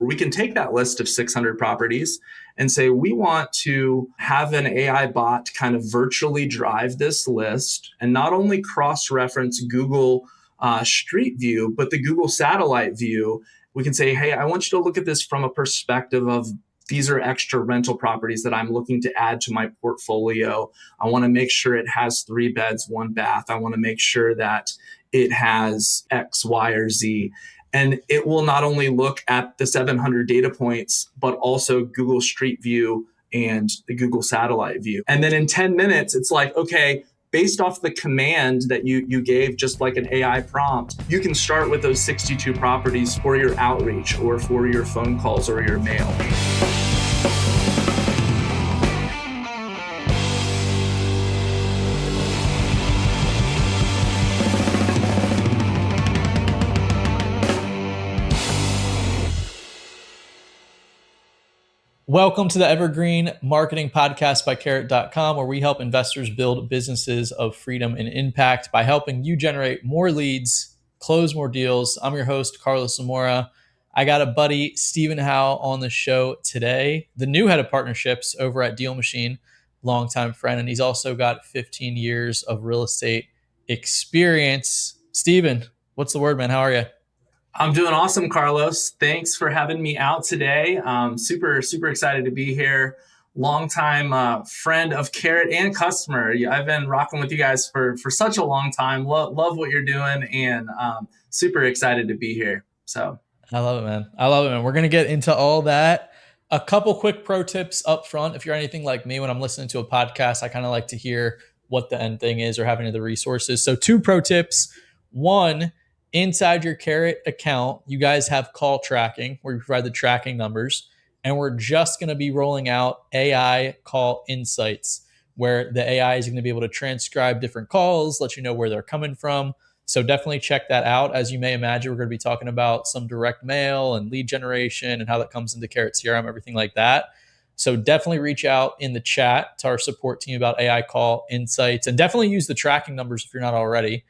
we can take that list of 600 properties and say, we want to have an AI bot kind of virtually drive this list and not only cross-reference Google Street View, but the Google Satellite View. We can say, hey, I want you to look at this from a perspective of these are extra rental properties that I'm looking to add to my portfolio. I want to make sure it has 3 beds, 1 bath. I want to make sure that it has X, Y, or Z. And it will not only look at the 700 data points, but also Google Street View and the Google Satellite View. And then in 10 minutes, it's like, okay, based off the command that you gave, just like an AI prompt, you can start with those 62 properties for your outreach or for your phone calls or your mail. Welcome to the Evergreen Marketing Podcast by Carrot.com, where we help investors build businesses of freedom and impact by helping you generate more leads, close more deals. I'm your host, Carlos Zamora. I got a buddy, Steven Howell, on the show today, the new head of partnerships over at DealMachine, longtime friend, and he's also got 15 years of real estate experience. Steven, what's the word, man? How are you? I'm doing awesome, Carlos. Thanks for having me out today. Super excited to be here. Longtime friend of Carrot and customer. I've been rocking with you guys for such a long time. Love what you're doing, and super excited to be here. So I love it, man. We're going to get into all that. A couple quick pro tips up front. If you're anything like me, when I'm listening to a podcast, I kind of like to hear what the end thing is or have any of the resources. So 2 pro tips. 1, inside your Carrot account, you guys have call tracking where you provide the tracking numbers. And we're just going to be rolling out AI call insights, where the AI is going to be able to transcribe different calls, let you know where they're coming from. So definitely check that out. As you may imagine, we're going to be talking about some direct mail and lead generation and how that comes into Carrot CRM, everything like that. So definitely reach out in the chat to our support team about AI call insights, and definitely use the tracking numbers if you're not already.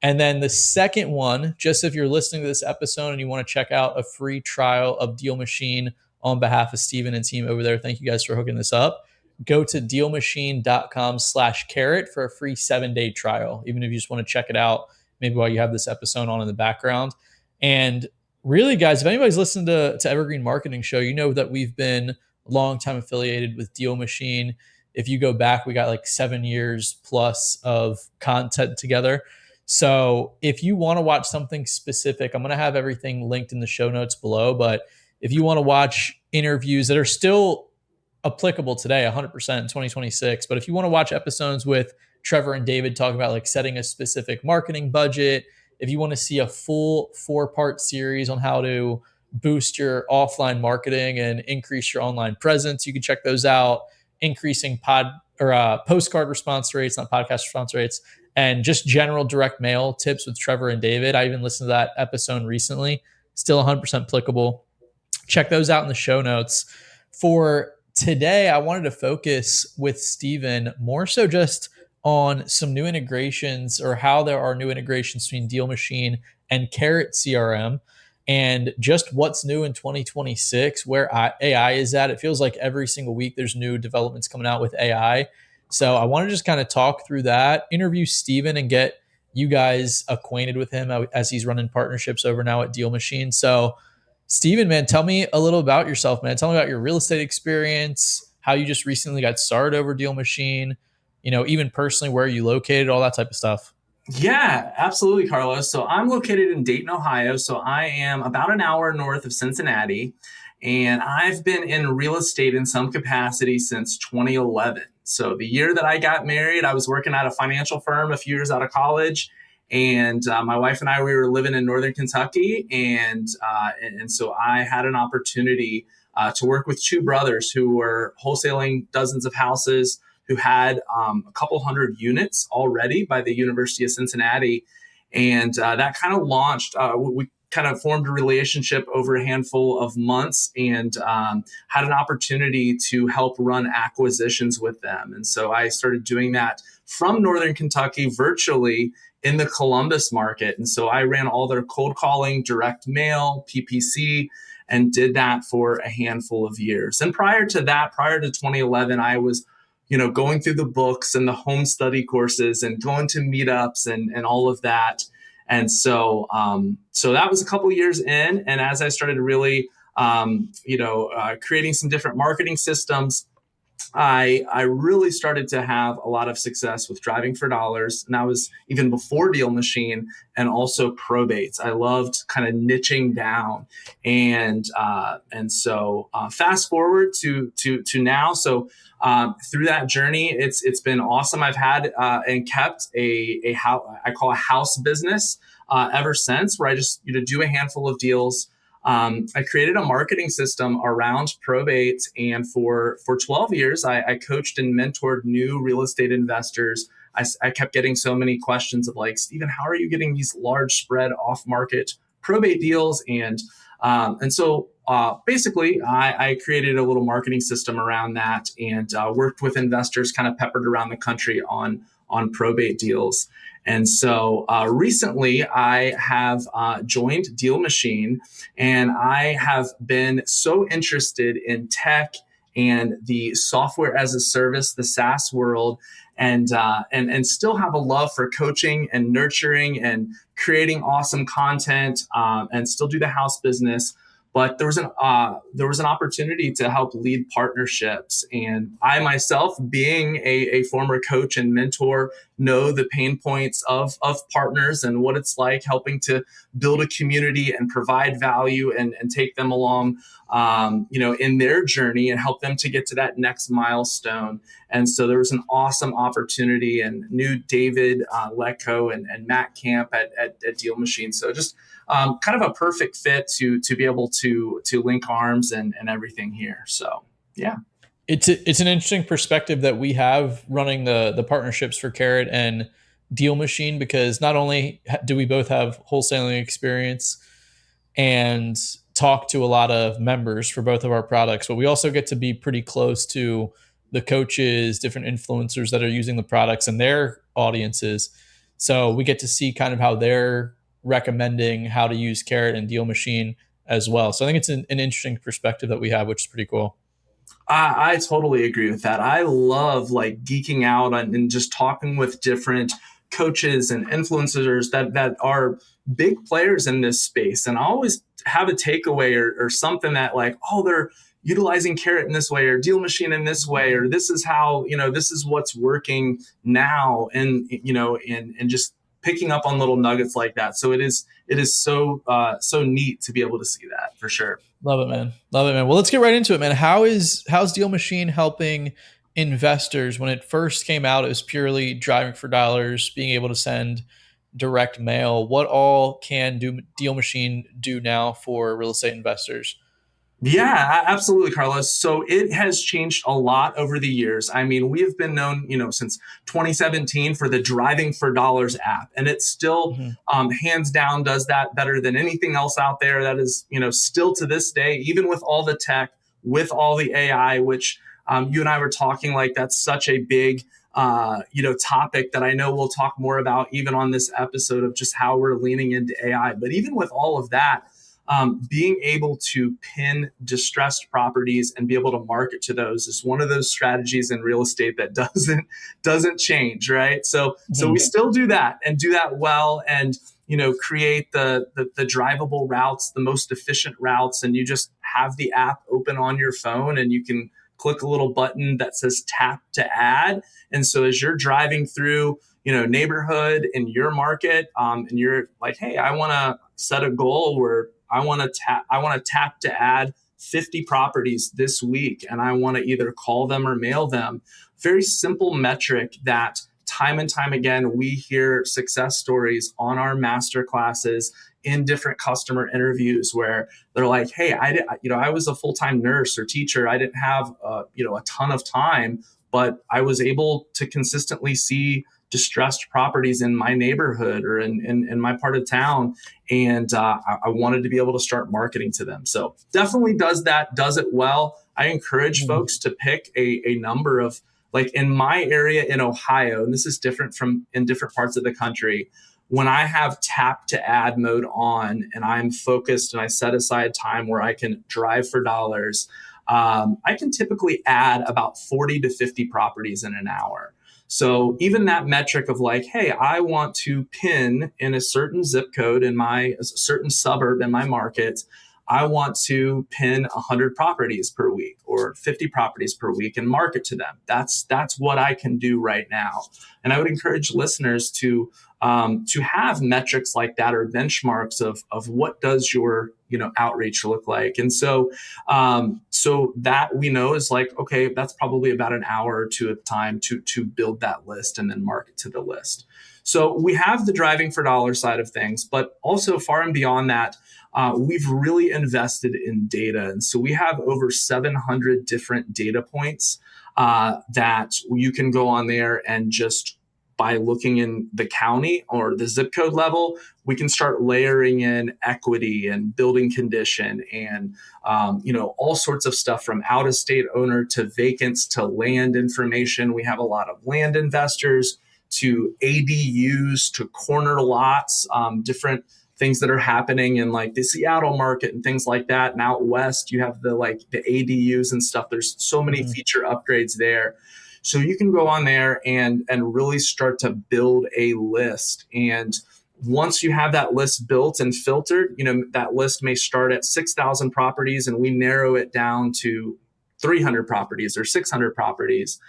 And then the second one, just if you're listening to this episode and you want to check out a free trial of DealMachine on behalf of Steven and team over there, thank you guys for hooking this up. Go to DealMachine.com/carrot for a free 7-day trial, even if you just want to check it out, maybe while you have this episode on in the background. And really, guys, if anybody's listened to Evergreen Marketing Show, you know that we've been long-time affiliated with DealMachine. If you go back, we got like 7 years plus of content together. So if you want to watch something specific, I'm going to have everything linked in the show notes below. But if you want to watch interviews that are still applicable today, 100% in 2026, but if you want to watch episodes with Trevor and David talk about like setting a specific marketing budget, if you want to see a full 4-part series on how to boost your offline marketing and increase your online presence, you can check those out. Increasing postcard response rates, not podcast response rates, and just general direct mail tips with Trevor and David. I even listened to that episode recently. Still 100% applicable. Check those out in the show notes. For today, I wanted to focus with Steven more so just on some new integrations, or how there are new integrations between DealMachine and Carrot CRM, and just what's new in 2026, where AI is at. It feels like every single week there's new developments coming out with AI. So I want to just kind of talk through that, interview Steven, and get you guys acquainted with him as he's running partnerships over now at DealMachine. So Steven, man, tell me a little about yourself, man. Tell me about your real estate experience, how you just recently got started over DealMachine, even personally, where are you located, all that type of stuff. Yeah, absolutely, Carlos. So I'm located in Dayton, Ohio. So I am about an hour north of Cincinnati, and I've been in real estate in some capacity since 2011. So the year that I got married, I was working at a financial firm a few years out of college, and my wife and I, we were living in Northern Kentucky, and so I had an opportunity to work with 2 brothers who were wholesaling dozens of houses, who had a couple hundred units already by the University of Cincinnati. And that kind of launched, we kind of formed a relationship over a handful of months, and had an opportunity to help run acquisitions with them. And so I started doing that from Northern Kentucky virtually in the Columbus market. And so I ran all their cold calling, direct mail, PPC, and did that for a handful of years. And prior to that, prior to 2011, I was going through the books and the home study courses and going to meetups and all of that. And so that was a couple of years in. And as I started really, creating some different marketing systems, I really started to have a lot of success with driving for dollars. And that was even before DealMachine, and also probates. I loved kind of niching down. And so fast forward to now. So through that journey, it's been awesome. I've had and kept a house, I call a house business ever since, where I just do a handful of deals. I created a marketing system around probate, and for 12 years, I coached and mentored new real estate investors. I kept getting so many questions of like, Steven, how are you getting these large spread off market probate deals? And so basically, I created a little marketing system around that, and worked with investors kind of peppered around the country on probate deals. And so recently I have joined DealMachine, and I have been so interested in tech and the software as a service, the SaaS world, and still have a love for coaching and nurturing and creating awesome content, and still do the house business. But there was an opportunity to help lead partnerships. And I myself, being a former coach and mentor, know the pain points of partners and what it's like helping to build a community and provide value and take them along, in their journey and help them to get to that next milestone. And so there was an awesome opportunity, and knew David Letko and Matt Camp at DealMachine. So just kind of a perfect fit to be able to link arms and everything here. So, yeah. It's an interesting perspective that we have running the partnerships for Carrot and DealMachine, because not only do we both have wholesaling experience and talk to a lot of members for both of our products, but we also get to be pretty close to the coaches, different influencers that are using the products and their audiences. So we get to see kind of how they're recommending how to use Carrot and DealMachine as well. So I think it's an interesting perspective that we have, which is pretty cool. I totally agree with that. I love like geeking out and just talking with different coaches and influencers that are big players in this space. And I always have a takeaway or something that like, oh, they're utilizing Carrot in this way, or DealMachine in this way, or this is how, this is what's working now. And, and just picking up on little nuggets like that. So it is so neat to be able to see that, for sure. Love it, man. Love it, man. Well, let's get right into it, man. How's DealMachine helping investors? When it first came out, it was purely driving for dollars, being able to send direct mail. What all can DealMachine do now for real estate investors? Yeah, absolutely, Carlos. So it has changed a lot over the years. I mean, we have been known, since 2017 for the Driving for Dollars app, and it still hands down does that better than anything else out there. That is, still to this day, even with all the tech, with all the AI, which you and I were talking, like that's such a big, topic that I know we'll talk more about even on this episode of just how we're leaning into AI. But even with all of that, being able to pin distressed properties and be able to market to those is one of those strategies in real estate that doesn't change, right? So we still do that and do that well, and create the drivable routes, the most efficient routes, and you just have the app open on your phone and you can click a little button that says tap to add. And so as you're driving through neighborhood in your market, and you're like, hey, I want to set a goal where I want to tap to add 50 properties this week, and I want to either call them or mail them. Very simple metric that time and time again, we hear success stories on our master classes, in different customer interviews, where they're like, hey, I was a full-time nurse or teacher. I didn't have a ton of time, but I was able to consistently see distressed properties in my neighborhood or in my part of town. And I wanted to be able to start marketing to them. So definitely does it well. I encourage folks to pick a number of, like in my area in Ohio, and this is different from in different parts of the country, when I have tap to add mode on and I'm focused and I set aside time where I can drive for dollars, I can typically add about 40 to 50 properties in an hour. So even that metric of like, hey, I want to pin in a certain zip code in a certain suburb in my market, I want to pin 100 properties per week or 50 properties per week and market to them. That's what I can do right now. And I would encourage listeners to have metrics like that or benchmarks of what does your outreach look like. And so that we know is like, okay, that's probably about an hour or two of time to build that list and then market to the list. So we have the driving for dollars side of things, but also far and beyond that, we've really invested in data. And so we have over 700 different data points that you can go on there and just by looking in the county or the zip code level, we can start layering in equity and building condition and, all sorts of stuff from out-of-state owner to vacants to land information. We have a lot of land investors to ADUs to corner lots, different things that are happening in like the Seattle market and things like that. And out west, you have the ADUs and stuff. There's so many feature upgrades there. So you can go on there and really start to build a list. And once you have that list built and filtered, that list may start at 6,000 properties and we narrow it down to 300 properties or 600 properties.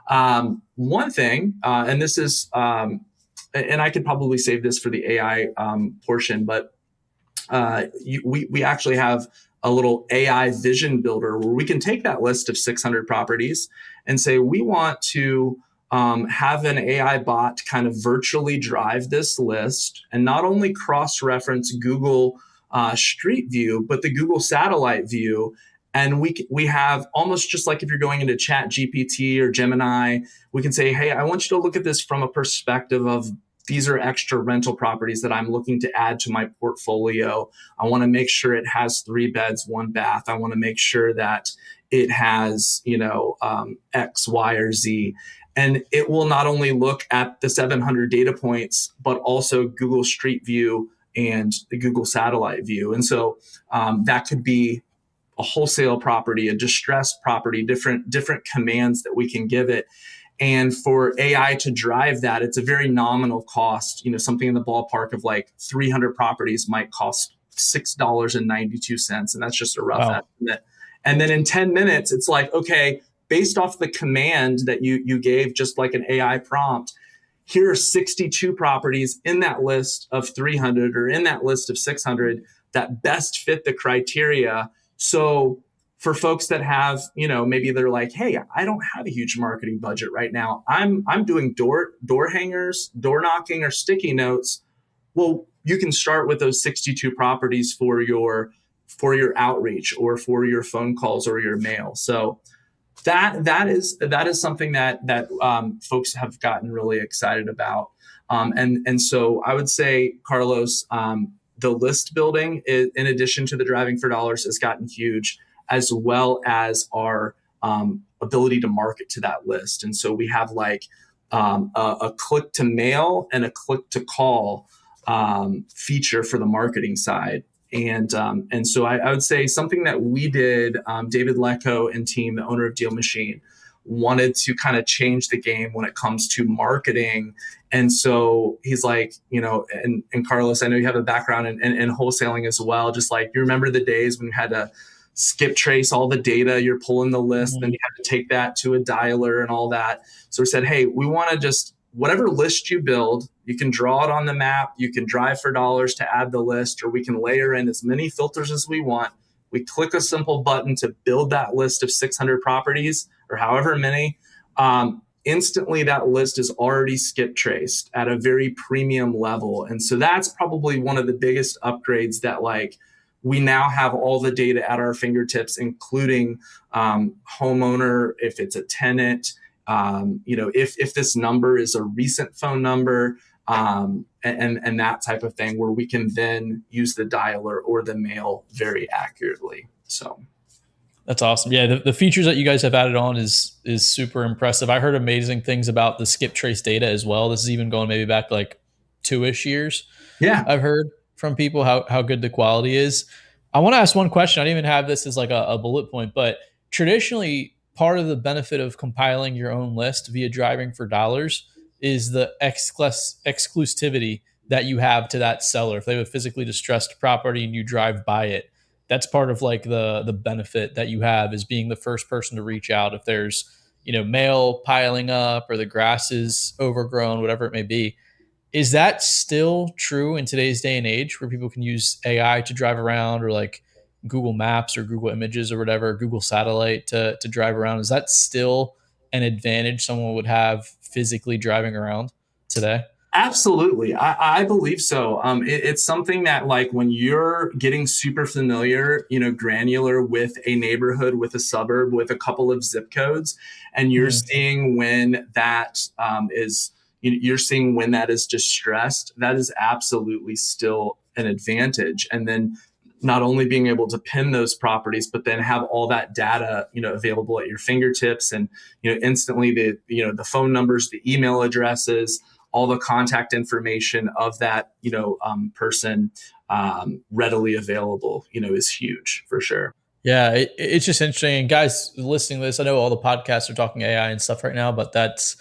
One thing, and this is, and I could probably save this for the AI portion, but we actually have a little AI vision builder where we can take that list of 600 properties and say, we want to have an AI bot kind of virtually drive this list and not only cross-reference Google Street View, but the Google Satellite View. And we have almost just like if you're going into Chat GPT or Gemini, we can say, hey, I want you to look at this from a perspective of these are extra rental properties that I'm looking to add to my portfolio. I want to make sure it has 3 beds, 1 bath. I want to make sure that it has, X, Y, or Z. And it will not only look at the 700 data points, but also Google Street View and the Google Satellite View. And so that could be a wholesale property, a distressed property, different commands that we can give it. And for AI to drive that, it's a very nominal cost. Something in the ballpark of like 300 properties might cost $6.92. And that's just a rough estimate. And then in 10 minutes, it's like, okay, based off the command that you gave, just like an AI prompt, here are 62 properties in that list of 300 or in that list of 600 that best fit the criteria. So for folks that have, maybe they're like, hey, I don't have a huge marketing budget right now. I'm doing door hangers, door knocking, or sticky notes. Well, you can start with those 62 properties for your outreach or for your phone calls or your mail. So that is something that folks have gotten really excited about. And so I would say, Carlos, the list building, in addition to the driving for dollars, has gotten huge, as well as our ability to market to that list. And so we have like a click to mail and a click to call feature for the marketing side. And so I would say something that we did, David Lecco and team, the owner of DealMachine, wanted to kind of change the game when it comes to marketing. And so he's like, and Carlos, I know you have a background in wholesaling as well. Just like, you remember the days when you had to skip trace all the data, you're pulling the list, then you have to take that to a dialer and all that. So we said, hey, we want to just, whatever list you build, you can draw it on the map, you can drive for dollars to add the list, or we can layer in as many filters as we want. We click a simple button to build that list of 600 properties or however many. Instantly, that list is already skip traced at a very premium level. And so that's probably one of the biggest upgrades that we now have all the data at our fingertips, including homeowner, if it's a tenant, if this number is a recent phone number, and that type of thing, where we can then use the dialer or the mail very accurately. So that's awesome. Yeah, the features that you guys have added on is super impressive. I heard amazing things about the skip trace data as well. This is even going maybe back 2-ish years. Yeah. I've heard from people how good the quality is. I want to ask one question. I didn't even have this as like a bullet point, but traditionally, part of the benefit of compiling your own list via driving for dollars is the exclusivity that you have to that seller. If they have a physically distressed property and you drive by it, that's part of like the benefit that you have, is being the first person to reach out if there's, mail piling up or the grass is overgrown, whatever it may be. Is that still true in today's day and age, where people can use AI to drive around, or like Google Maps or Google Images or whatever, Google Satellite to drive around? Is that still an advantage someone would have physically driving around today? Absolutely. I believe so. It's something that, like, when you're getting super familiar, granular with a neighborhood, with a suburb, with a couple of zip codes, and you're seeing when that you're seeing when that is distressed, that is absolutely still an advantage. And then not only being able to pin those properties, but then have all that data, available at your fingertips, and, instantly the phone numbers, the email addresses, all the contact information of that, person, readily available, is huge for sure. Yeah, it's just interesting. And guys listening to this, I know all the podcasts are talking AI and stuff right now, but that's,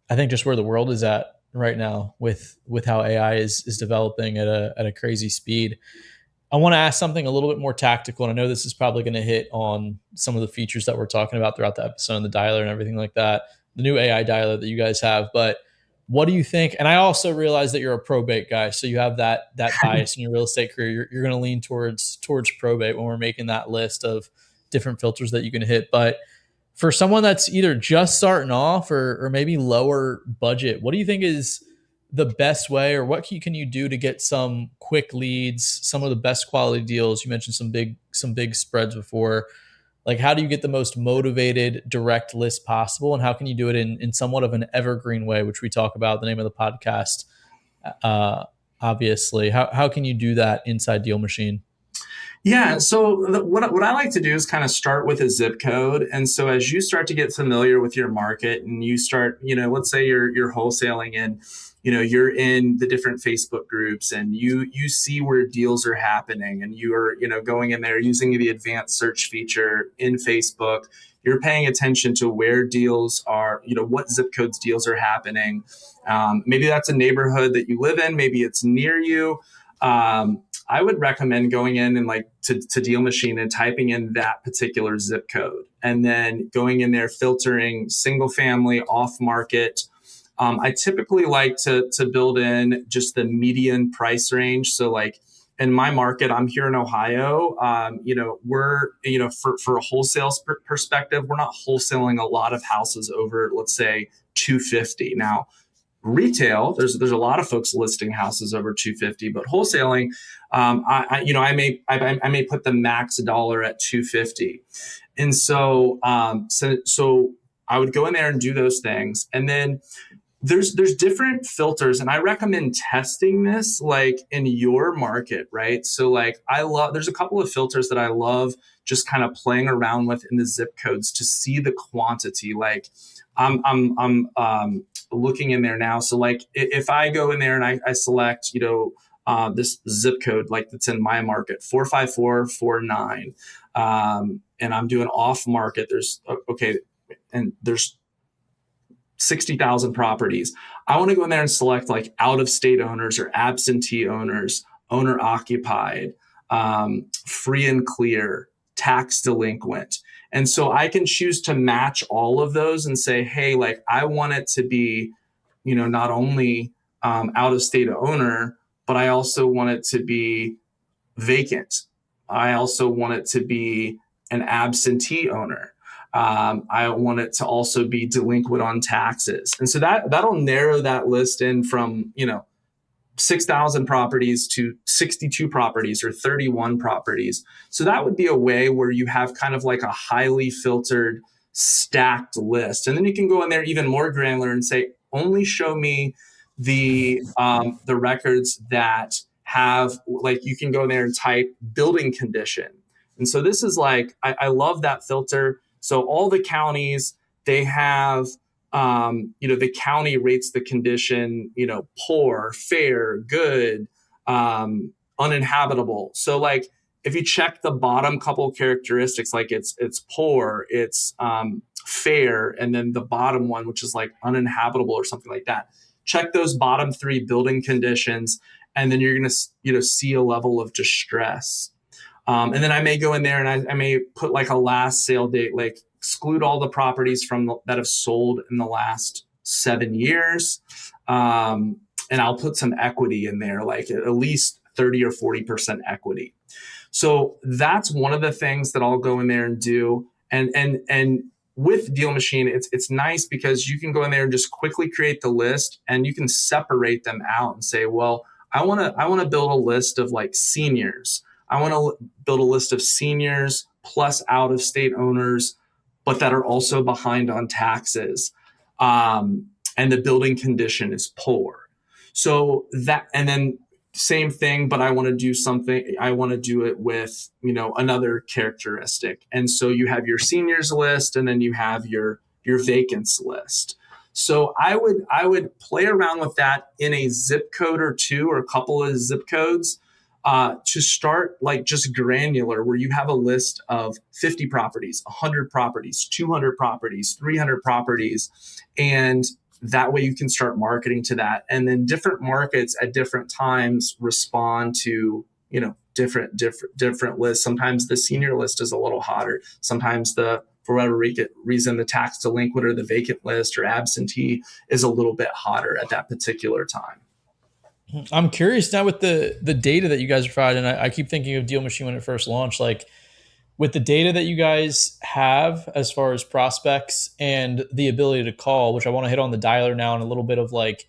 I think, just where the world is at right now with how AI is developing at a crazy speed. I want to ask something a little bit more tactical, and I know this is probably going to hit on some of the features that we're talking about throughout the episode, and the dialer and everything like that, the new AI dialer that you guys have. But what do you think? And I also realize that you're a probate guy, so you have that bias in your real estate career. You're going to lean towards probate when we're making that list of different filters that you can hit. But for someone that's either just starting off or maybe lower budget, what do you think is the best way, or what can you do to get some quick leads, some of the best quality deals? You mentioned some big spreads before. Like, how do you get the most motivated direct list possible, and how can you do it in somewhat of an evergreen way, which we talk about, the name of the podcast, obviously. How can you do that inside DealMachine? Yeah. So what I like to do is kind of start with a zip code. And so as you start to get familiar with your market, and you start, let's say you're wholesaling, and, you're in the different Facebook groups, and you see where deals are happening, and you are, going in there using the advanced search feature in Facebook. You're paying attention to where deals are, what zip codes deals are happening. Maybe that's a neighborhood that you live in. Maybe it's near you. I would recommend going in and to DealMachine and typing in that particular zip code, and then going in there, filtering single family, off market. I typically like to build in just the median price range. So in my market, I'm here in Ohio. We're, for a wholesale perspective, we're not wholesaling a lot of houses over, let's say, 250. Now, retail, there's a lot of folks listing houses over 250, but wholesaling, I may put the max dollar at 250. And so I would go in there and do those things. And then there's different filters, and I recommend testing this in your market, right? So there's a couple of filters that I love just kind of playing around with in the zip codes to see the quantity. I'm looking in there now. So if I go in there and I select, this zip code, that's in my market, 45449, and I'm doing off market, there's 60,000 properties. I want to go in there and select out of state owners or absentee owners, owner occupied, free and clear, tax delinquent. And so I can choose to match all of those and say, hey, I want it to be, not only out of state owner, but I also want it to be vacant. I also want it to be an absentee owner. I want it to also be delinquent on taxes. And so that'll narrow that list in from, 6,000 properties to 62 properties or 31 properties. So that would be a way where you have kind of a highly filtered, stacked list. And then you can go in there even more granular and say, only show me the records that have, you can go in there and type building condition. And so this is I love that filter. So all the counties, they have the county rates the condition, poor, fair, good, uninhabitable. So like if you check the bottom couple characteristics, like it's poor, it's fair, and then the bottom one, which is like uninhabitable or something like that, check those bottom three building conditions, and then you're going to see a level of distress. And then I may go in there and I may put like a last sale date, like exclude all the properties that have sold in the last 7 years. And I'll put some equity in there, like at least 30 or 40% equity. So that's one of the things that I'll go in there and do. And with DealMachine, it's nice because you can go in there and just quickly create the list, and you can separate them out and say, well, I want to build a list of like seniors. I want to build a list of seniors plus out of state owners, but that are also behind on taxes. And the building condition is poor. So that, and then same thing, but I want to do something, I want to do it with, another characteristic. And so you have your seniors list, and then you have your vacants list. So I would play around with that in a zip code or two, or a couple of zip codes, to start like just granular, where you have a list of 50 properties, 100 properties, 200 properties, 300 properties. And that way you can start marketing to that. And then different markets at different times respond to, different lists. Sometimes the senior list is a little hotter. Sometimes for whatever reason, the tax delinquent or the vacant list or absentee is a little bit hotter at that particular time. I'm curious now with the data that you guys provide, and I keep thinking of DealMachine when it first launched, like with the data that you guys have as far as prospects and the ability to call, which I want to hit on the dialer now, and a little bit of like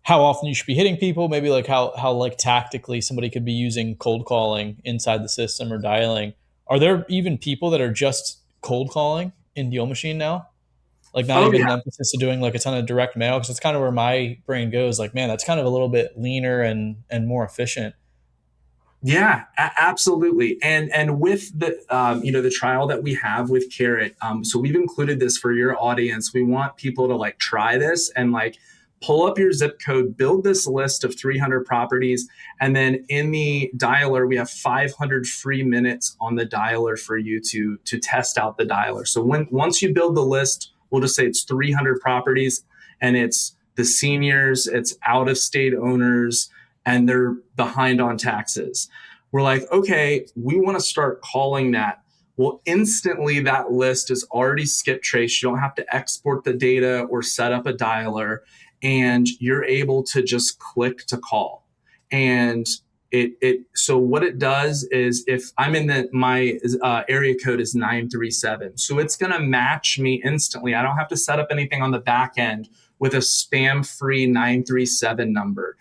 how often you should be hitting people, maybe like how like tactically somebody could be using cold calling inside the system or dialing. Are there even people that are just cold calling in DealMachine now? Like not even an emphasis of doing like a ton of direct mail, because it's kind of where my brain goes. Like, man, that's kind of a little bit leaner and more efficient. Yeah, absolutely. And with the the trial that we have with Carrot, so we've included this for your audience. We want people to like try this and like pull up your zip code, build this list of 300 properties, and then in the dialer we have 500 free minutes on the dialer for you to test out the dialer. So once you build the list, we'll just say it's 300 properties, and it's the seniors, it's out of state owners, and they're behind on taxes. We're like, okay, we want to start calling that. Well, instantly that list is already skip traced. You don't have to export the data or set up a dialer, and you're able to just click to call. And so what it does is, if I'm in my area code is 937, so it's going to match me instantly. I don't have to set up anything on the back end with a spam-free 937 number.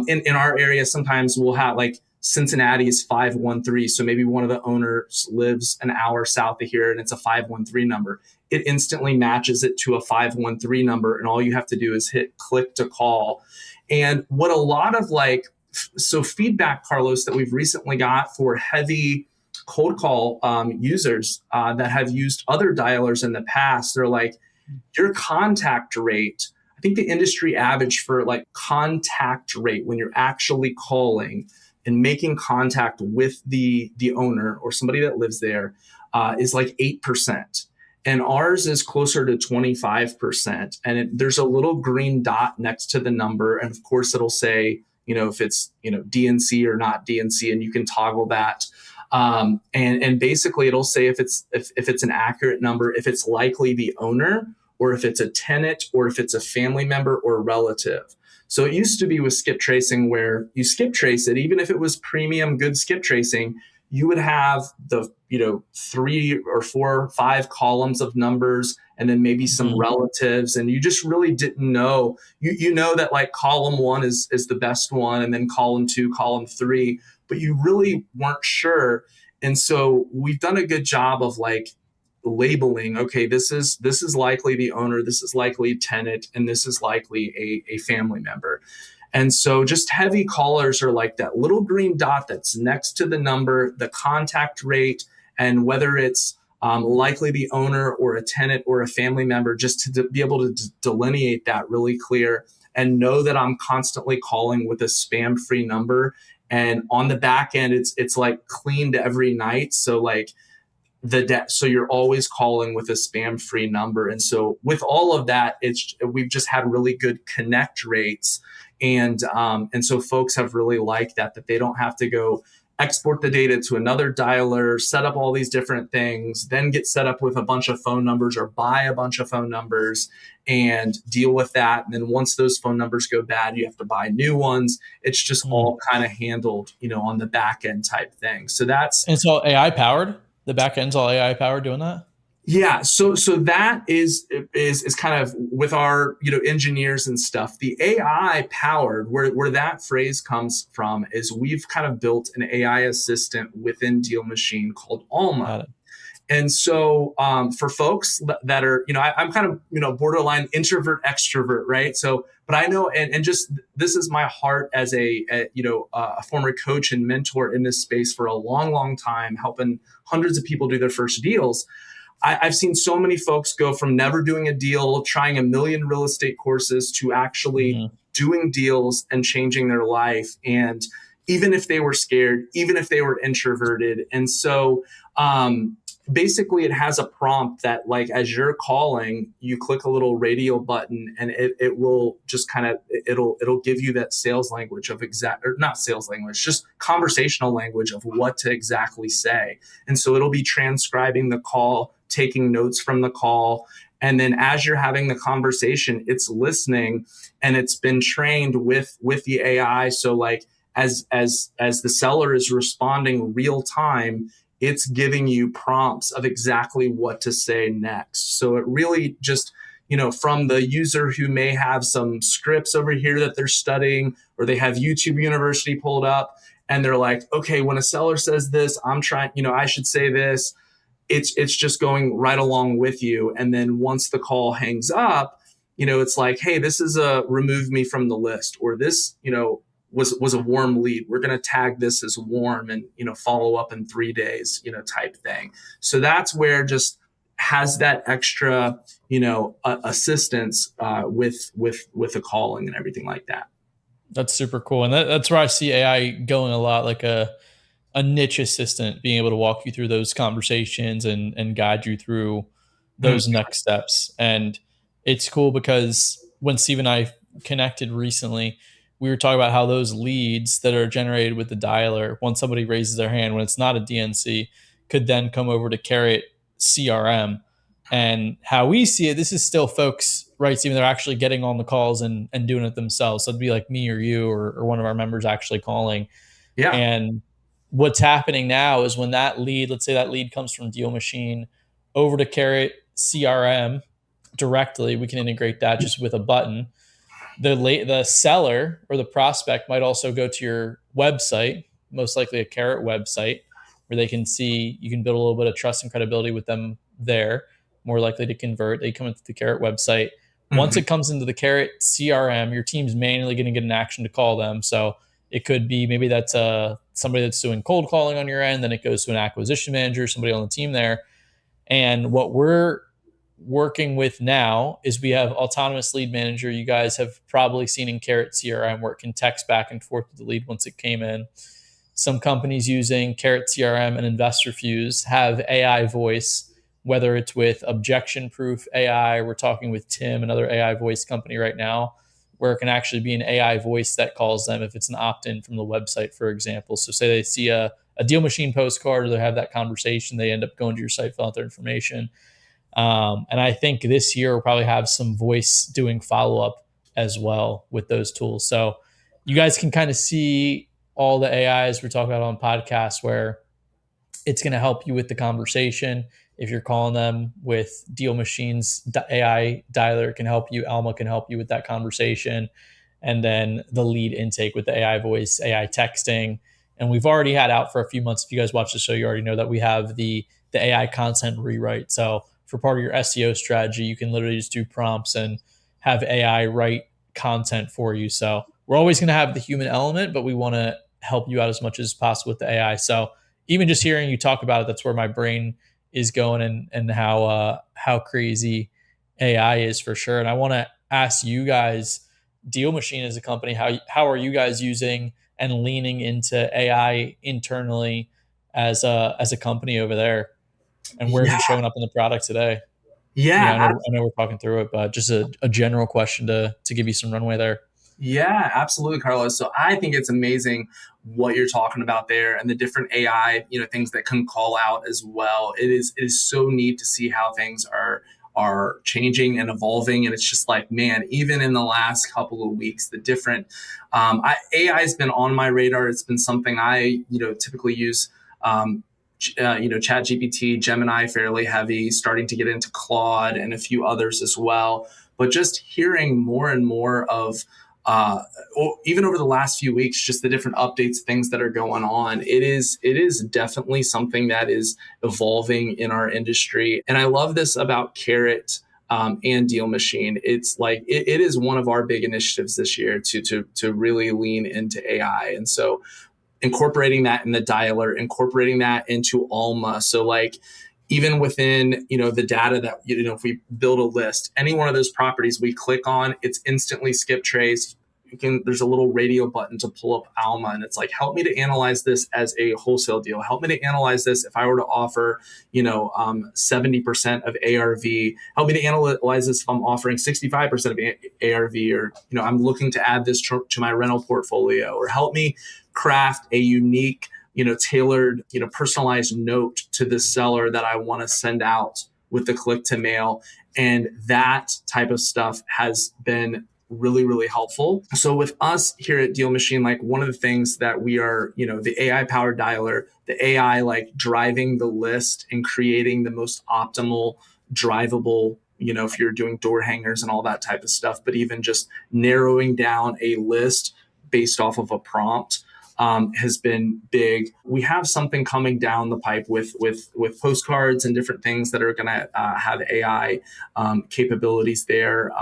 In our area, sometimes we'll have like Cincinnati is 513. So maybe one of the owners lives an hour south of here and it's a 513 number. It instantly matches it to a 513 number. And all you have to do is hit click to call. And what a lot of feedback, Carlos, that we've recently got for heavy cold call users that have used other dialers in the past, they're like, your contact rate, I think the industry average for like contact rate when you're actually calling and making contact with the owner or somebody that lives there is like 8%. And ours is closer to 25%. And there's a little green dot next to the number. And of course it'll say, if it's, DNC or not DNC, and you can toggle that. And basically it'll say if it's an accurate number, if it's likely the owner, or if it's a tenant, or if it's a family member or relative. So it used to be with skip tracing where you skip trace it, even if it was premium good skip tracing, you would have the 3 or 4 or 5 columns of numbers and then maybe some relatives, and you just really didn't know. You know that like column 1 is the best one, and then column 2, column 3, but you really weren't sure. And so we've done a good job of like labeling, okay, this is likely the owner, this is likely tenant, and this is likely a family member. And so just heavy callers are like that little green dot that's next to the number, the contact rate, and whether it's likely the owner or a tenant or a family member, just to be able to delineate that really clear and know that I'm constantly calling with a spam-free number. And on the back end, it's like cleaned every night. So like so you're always calling with a spam-free number. And so with all of that, we've just had really good connect rates. And so folks have really liked that they don't have to go export the data to another dialer, set up all these different things, then get set up with a bunch of phone numbers or buy a bunch of phone numbers and deal with that. And then once those phone numbers go bad, you have to buy new ones. It's just all kind of handled, on the back end type thing. So and it's all AI powered. The back end's all AI powered doing that. Yeah, so that is kind of with our engineers and stuff. The AI powered, where that phrase comes from, is we've kind of built an AI assistant within DealMachine called Alma. And so for folks that are, I'm kind of borderline introvert extrovert, right? So, but I know, and just this is my heart as a former coach and mentor in this space for a long time, helping hundreds of people do their first deals. I've seen so many folks go from never doing a deal, trying a million real estate courses, to actually doing deals and changing their life. And even if they were scared, even if they were introverted. And so basically it has a prompt that, like, as you're calling, you click a little radio button and it will just kind of, it'll give you that sales language of not sales language, just conversational language of what to exactly say. And so it'll be transcribing the call, taking notes from the call. And then as you're having the conversation, it's listening, and it's been trained with the AI. So like as the seller is responding real time, it's giving you prompts of exactly what to say next. So it really just, from the user who may have some scripts over here that they're studying, or they have YouTube University pulled up and they're like, okay, when a seller says this, I'm trying, I should say this. It's just going right along with you. And then once the call hangs up, it's like, hey, this is remove me from the list, or this, was a warm lead. We're going to tag this as warm and, follow up in 3 days, type thing. So that's where just has that extra, assistance with the calling and everything like that. That's super cool. And that's where I see AI going a lot, like a niche assistant, being able to walk you through those conversations and guide you through those next steps. And it's cool because when Steve and I connected recently, we were talking about how those leads that are generated with the dialer, once somebody raises their hand, when it's not a DNC, could then come over to Carrot CRM. And how we see it, this is still folks, right, Steven, they're actually getting on the calls and doing it themselves. So it'd be like me or you or one of our members actually calling. Yeah. And what's happening now is when that lead, let's say that lead comes from DealMachine over to Carrot CRM directly, we can integrate that just with a button. The seller or the prospect might also go to your website, most likely a Carrot website, where they can see, you can build a little bit of trust and credibility with them there, more likely to convert. They come into the Carrot website. Once it comes into the Carrot CRM, your team's manually going to get an action to call them. So it could be, maybe that's somebody that's doing cold calling on your end, then it goes to an acquisition manager, somebody on the team there. And what we're working with now is we have autonomous lead manager. You guys have probably seen in Carrot CRM where it can text back and forth with the lead once it came in. Some companies using Carrot CRM and InvestorFuse have AI voice, whether it's with objection proof AI. We're talking with Tim, another AI voice company right now, where it can actually be an AI voice that calls them if it's an opt-in from the website, for example. So say they see a DealMachine postcard, or they have that conversation, they end up going to your site, fill out their information. And I think this year we'll probably have some voice doing follow-up as well with those tools. So you guys can kind of see all the AIs we're talking about on podcasts, where it's going to help you with the conversation. If you're calling them with DealMachine's AI dialer, it can help you. Alma can help you with that conversation. And then the lead intake with the AI voice, AI texting. And we've already had out for a few months. If you guys watch the show, you already know that we have the AI content rewrite. So for part of your SEO strategy, you can literally just do prompts and have AI write content for you. So we're always going to have the human element, but we want to help you out as much as possible with the AI. So even just hearing you talk about it, that's where my brain is going, and how crazy AI is for sure. And I want to ask you guys, DealMachine as a company, how are you guys using and leaning into AI internally as a company over there, and where is Yeah, it showing up in the product today? Yeah, yeah, I know we're talking through it, but just a general question to give you some runway there. yeah, absolutely, Carlos. So I think it's amazing what you're talking about there and the different AI, things that can call out as well. It is so neat to see how things are changing and evolving. And it's just like, man, even in the last couple of weeks, the different AI has been on my radar. It's been something I, typically use. Chat GPT, Gemini, fairly heavy, starting to get into Claude and a few others as well. But just hearing more and more of even over the last few weeks, just the different updates, things that are going on. It is definitely something that is evolving in our industry, and I love this about Carrot and DealMachine. It's like it is one of our big initiatives this year to really lean into AI, and so incorporating that in the dialer, incorporating that into Alma. So like even within the data that if we build a list, any one of those properties we click on, it's instantly skip trace. There's a little radio button to pull up Alma, and it's like, help me to analyze this as a wholesale deal. Help me to analyze this if I were to offer 70% of ARV. Help me to analyze this if I'm offering 65% of ARV, or I'm looking to add this to my rental portfolio, or help me craft a unique tailored, personalized note to the seller that I want to send out with the click to mail. And that type of stuff has been really, really helpful. So with us here at DealMachine, like one of the things that we are, the AI powered dialer, the AI like driving the list and creating the most optimal drivable, if you're doing door hangers and all that type of stuff, but even just narrowing down a list based off of a prompt has been big. We have something coming down the pipe with postcards and different things that are going to have AI capabilities there.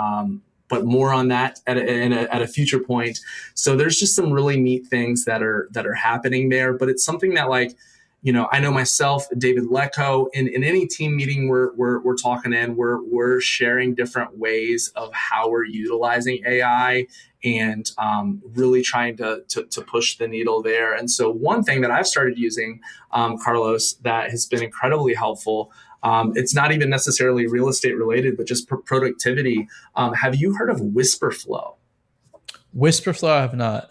But more on that at a future point. So there's just some really neat things that are happening there. But it's something that I know myself, David Lecco, in any team meeting we're talking in, we're sharing different ways of how we're utilizing AI and really trying to push the needle there. And so one thing that I've started using, Carlos, that has been incredibly helpful, it's not even necessarily real estate related, but just productivity. Have you heard of Whisperflow? Whisperflow, I have not.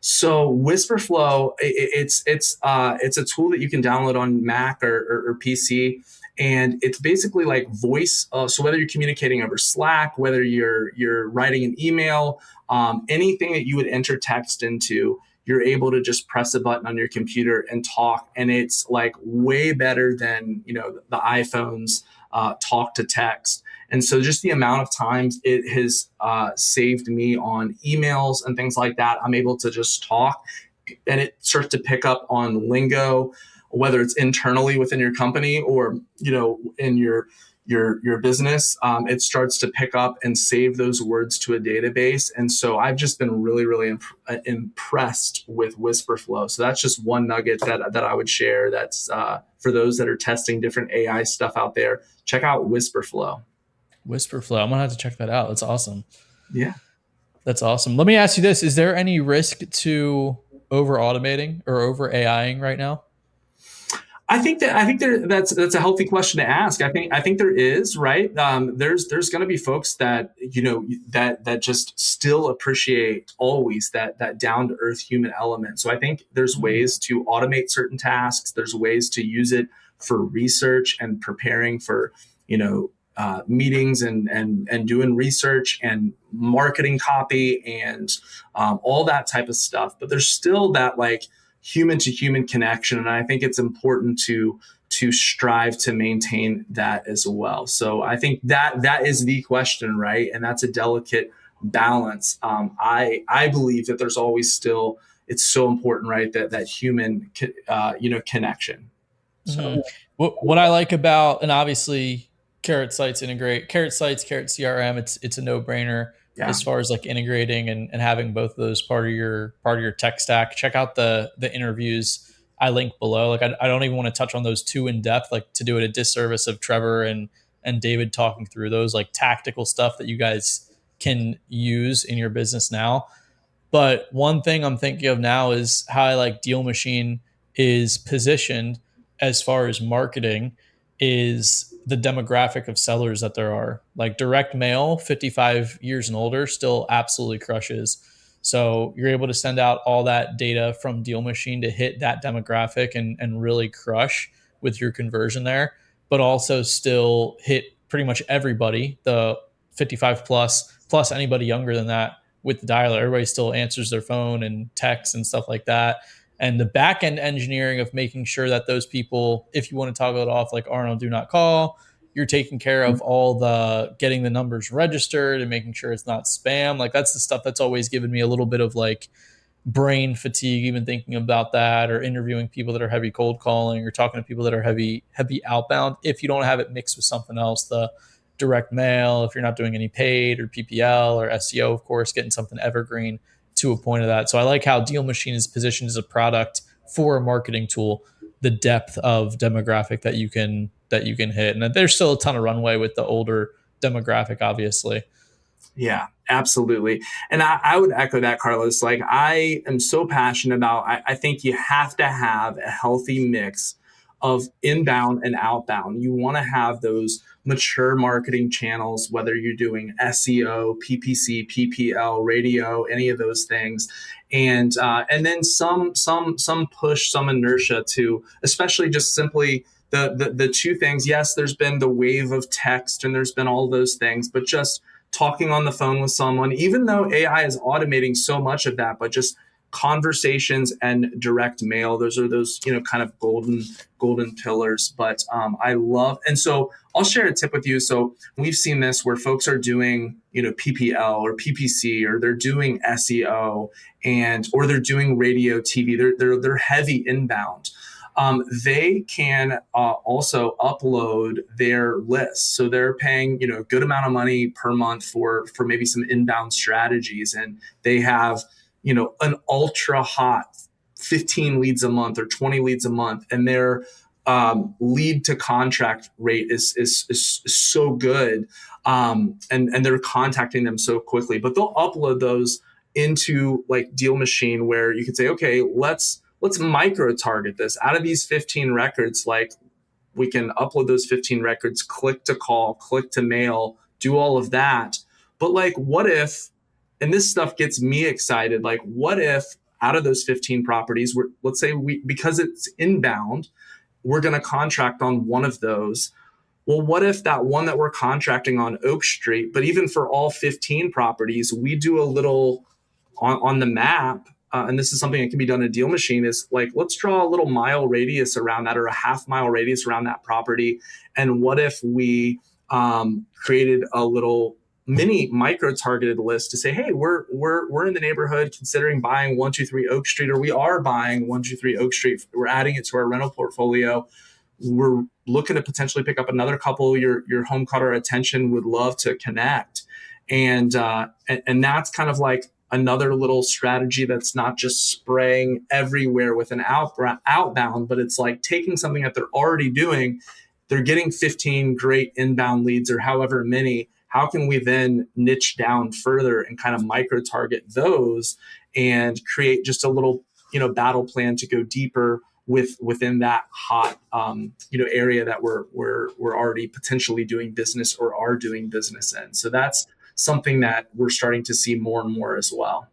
So Whisperflow, it's a tool that you can download on Mac or PC, and it's basically like voice. So whether you're communicating over Slack, whether you're writing an email, anything that you would enter text into, you're able to just press a button on your computer and talk, and it's like way better than the iPhone's talk to text. And so just the amount of times it has saved me on emails and things like that, I'm able to just talk, and it starts to pick up on lingo, whether it's internally within your company or in your business. It starts to pick up and save those words to a database. And so I've just been really, really impressed with Whisperflow. So that's just one nugget that I would share. That's for those that are testing different AI stuff out there. Check out Whisperflow. Whisperflow. I'm gonna have to check that out. That's awesome. Yeah. That's awesome. Let me ask you this: is there any risk to over automating or over AIing right now? I think that's a healthy question to ask. I think there is, right. There's going to be folks that that just still appreciate always that down to earth human element. So I think there's ways to automate certain tasks. There's ways to use it for research and preparing for meetings and doing research and marketing copy and all that type of stuff. But there's still that like human to human connection, and I think it's important to strive to maintain that as well. So I think that is the question, right? And that's a delicate balance. I believe that there's always still, it's so important, right, that human connection. So Mm-hmm. What I like about, and obviously Carrot Sites, Carrot CRM, it's a no brainer yeah. as far as like integrating and having both of those part of your tech stack. Check out the interviews I link below. Like I don't even want to touch on those too in depth, like to do it a disservice of Trevor and David talking through those like tactical stuff that you guys can use in your business now. But one thing I'm thinking of now is how I like DealMachine is positioned as far as marketing is the demographic of sellers that there are. Like direct mail, 55 years and older, still absolutely crushes. So you're able to send out all that data from DealMachine to hit that demographic and really crush with your conversion there, but also still hit pretty much everybody, the 55 plus anybody younger than that with the dialer. Everybody still answers their phone and texts and stuff like that. And the back end engineering of making sure that those people, if you want to toggle it off like Arnold, do not call, you're taking care of all the getting the numbers registered and making sure it's not spam. Like that's the stuff that's always given me a little bit of like brain fatigue, even thinking about that, or interviewing people that are heavy cold calling or talking to people that are heavy outbound. If you don't have it mixed with something else, the direct mail, if you're not doing any paid or PPL or SEO, of course, getting something evergreen to a point of that. So I like how DealMachine is positioned as a product for a marketing tool, the depth of demographic that you can hit. And there's still a ton of runway with the older demographic, obviously. Yeah, absolutely. And I would echo that, Carlos. Like, I am so passionate about, I think you have to have a healthy mix of inbound and outbound. You want to have those mature marketing channels, whether you're doing SEO, PPC, PPL, radio, any of those things. And then some push, some inertia to, especially just simply the two things. Yes, there's been the wave of text and there's been all those things, but just talking on the phone with someone, even though AI is automating so much of that, but just conversations and direct mail, those are those, kind of golden pillars. But I love, and so I'll share a tip with you. So we've seen this where folks are doing, PPL or PPC, or they're doing SEO or they're doing radio, TV. They're heavy inbound. They can also upload their lists. So they're paying, a good amount of money per month for maybe some inbound strategies. And they have, an ultra hot 15 leads a month or 20 leads a month. And their lead to contract rate is so good. And they're contacting them so quickly, but they'll upload those into like DealMachine, where you could say, okay, let's micro target this out of these 15 records. Like, we can upload those 15 records, click to call, click to mail, do all of that. But like, what if, and this stuff gets me excited, like what if out of those 15 properties, let's say because it's inbound, we're going to contract on one of those. Well, what if that one that we're contracting on Oak Street, but even for all 15 properties, we do a little on the map, and this is something that can be done in DealMachine, is like, let's draw a little mile radius around that, or a half mile radius around that property. And what if we created a little mini micro targeted list to say, hey, we're in the neighborhood considering buying 123 Oak Street, or we are buying 123 Oak Street. We're adding it to our rental portfolio. We're looking to potentially pick up another couple. Your home caught our attention. Would love to connect. And that's kind of like another little strategy that's not just spraying everywhere with an outbound, but it's like taking something that they're already doing. They're getting 15 great inbound leads, or however many. How can we then niche down further and kind of micro target those and create just a little, battle plan to go deeper within that hot, area that we're already potentially doing business or are doing business in. So that's something that we're starting to see more and more as well.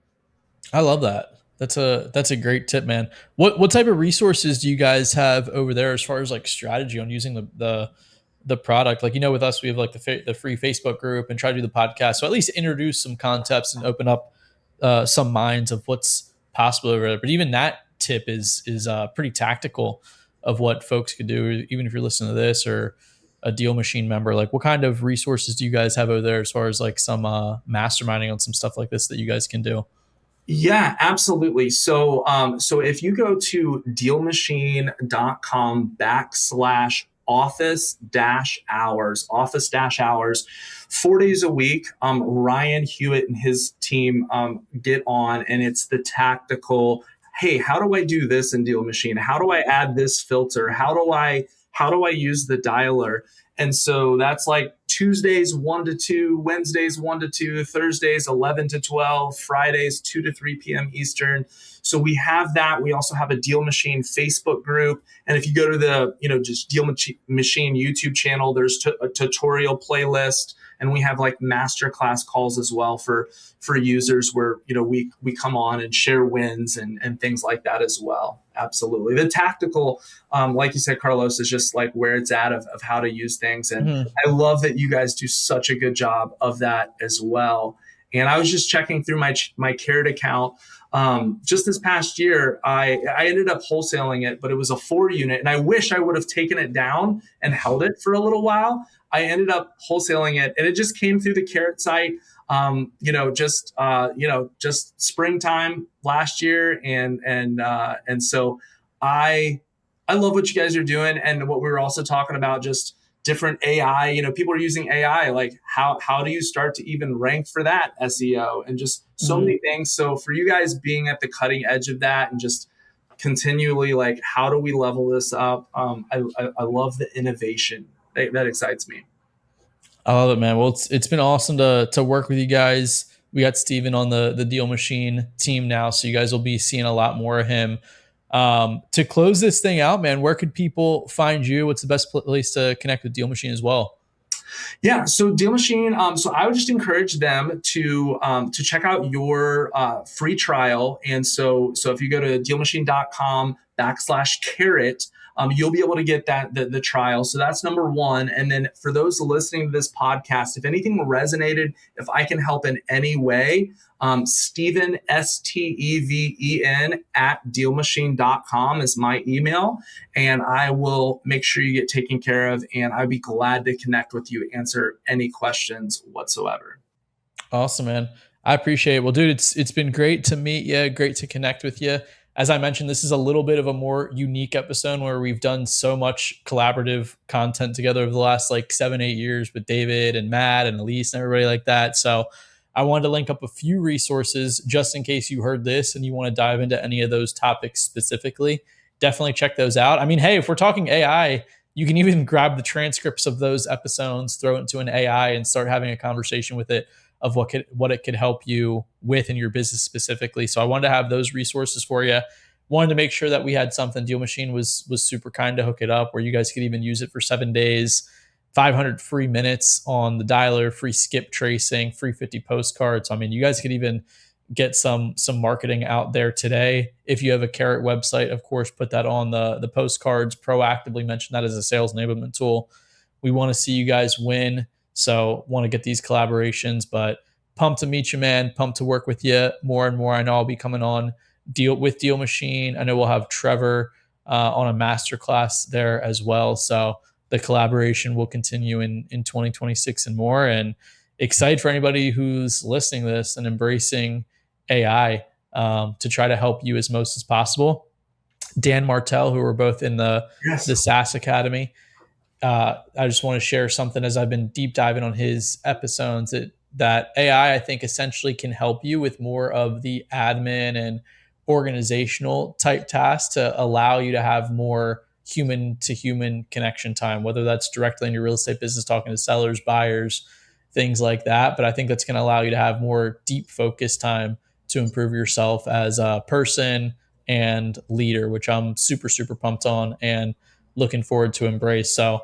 I love that. That's a great tip, man. What type of resources do you guys have over there as far as like strategy on using the product? Like, with us, we have like the free Facebook group and try to do the podcast. So at least introduce some concepts and open up some minds of what's possible over there. But even that tip is pretty tactical of what folks could do, even if you're listening to this or a DealMachine member. Like, what kind of resources do you guys have over there as far as like some masterminding on some stuff like this that you guys can do? Yeah, absolutely. So if you go to dealmachine.com/office-hours, 4 days a week, Ryan Hewitt and his team get on, and it's the tactical, hey, how do I do this in DealMachine? How do I add this filter? How do I use the dialer? And so that's like Tuesdays 1 to 2, Wednesdays 1 to 2, Thursdays 11 to 12, Fridays 2 to 3 p.m. Eastern. So we have that. We also have a DealMachine Facebook group. And if you go to the, just DealMachine YouTube channel, there's a tutorial playlist. And we have like masterclass calls as well for users where, we come on and share wins and things like that as well. Absolutely. The tactical, like you said, Carlos, is just like where it's at of how to use things. And I love that you guys do such a good job of that as well. And I was just checking through my Carrot account. Just this past year, I ended up wholesaling it, but it was a 4 unit. And I wish I would have taken it down and held it for a little while. I ended up wholesaling it, and it just came through the Carrot site, just springtime last year. And so I love what you guys are doing. And what we were also talking about, just different AI, people are using AI, like how do you start to even rank for that SEO and just so many things. So for you guys being at the cutting edge of that and just continually like, how do we level this up? I love the innovation. That excites me. I love it, man. Well, it's been awesome to work with you guys. We got Steven on the DealMachine team now, so you guys will be seeing a lot more of him. To close this thing out, man, where could people find you? What's the best place to connect with DealMachine as well? Yeah, so DealMachine. So I would just encourage them to check out your free trial. And so if you go to DealMachine.com/carrot, you'll be able to get the trial. So that's number one. And then for those listening to this podcast, if anything resonated, if I can help in any way, Steven, STEVEN @DealMachine.com is my email. And I will make sure you get taken care of. And I'd be glad to connect with you, answer any questions whatsoever. Awesome, man. I appreciate it. Well, dude, it's been great to meet you. Great to connect with you. As I mentioned, this is a little bit of a more unique episode where we've done so much collaborative content together over the last like 7-8 years with David and Matt and Elise and everybody like that. So I wanted to link up a few resources just in case you heard this and you want to dive into any of those topics specifically. Definitely check those out. I mean, hey, if we're talking AI, you can even grab the transcripts of those episodes, throw it into an AI and start having a conversation with it of what it could help you with in your business specifically. So I wanted to have those resources for you. Wanted to make sure that we had something. DealMachine was super kind to hook it up where you guys could even use it for 7 days, 500 free minutes on the dialer, free skip tracing, free 50 postcards. I mean, you guys could even get some marketing out there today. If you have a Carrot website, of course, put that on the postcards, proactively mention that as a sales enablement tool. We want to see you guys win. So want to get these collaborations, but pumped to meet you, man. Pumped to work with you more and more. I know I'll be coming on with DealMachine. I know we'll have Trevor on a masterclass there as well. So the collaboration will continue in 2026 and more. And excited for anybody who's listening to this and embracing AI to try to help you as most as possible. Dan Martell, who were both in the SaaS Academy. I just want to share something as I've been deep diving on his episodes that AI, I think, essentially can help you with more of the admin and organizational type tasks to allow you to have more human to human connection time, whether that's directly in your real estate business, talking to sellers, buyers, things like that. But I think that's going to allow you to have more deep focus time to improve yourself as a person and leader, which I'm super, super pumped on and looking forward to embrace. So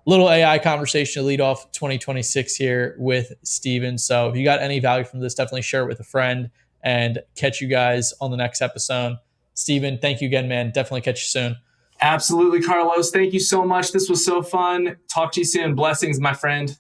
little AI conversation to lead off 2026 here with Steven. So if you got any value from this, definitely share it with a friend and catch you guys on the next episode. Steven, thank you again, man. Definitely catch you soon. Absolutely, Carlos. Thank you so much. This was so fun. Talk to you soon. Blessings, my friend.